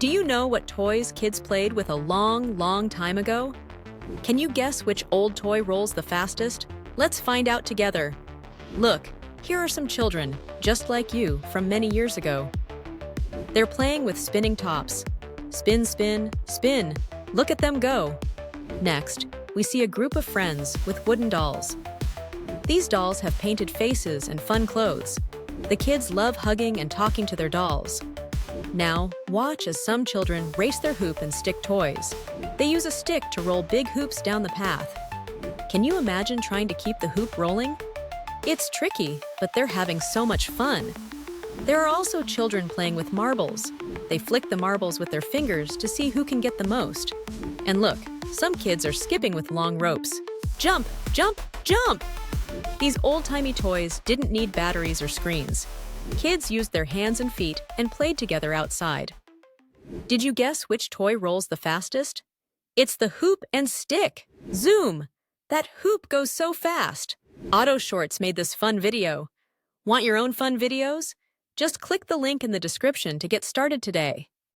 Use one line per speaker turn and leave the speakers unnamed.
Do you know what toys kids played with a long, long time ago? Can you guess which old toy rolls the fastest? Let's find out together. Look, here are some children, just like you, from many years ago. They're playing with spinning tops. Spin, spin, spin. Look at them go. Next, we see a group of friends with wooden dolls. These dolls have painted faces and fun clothes. The kids love hugging and talking to their dolls. Now, watch as some children race their hoop and stick toys. They use a stick to roll big hoops down the path. Can you imagine trying to keep the hoop rolling? It's tricky, but they're having so much fun. There are also children playing with marbles. They flick the marbles with their fingers to see who can get the most. And look, some kids are skipping with long ropes. Jump, jump, jump! These old-timey toys didn't need batteries or screens. Kids used their hands and feet and played together outside. Did you guess which toy rolls the fastest? It's the hoop and stick. Zoom! That hoop goes so fast. Auto Shorts made this fun video. Want your own fun videos? Just click the link in the description to get started today.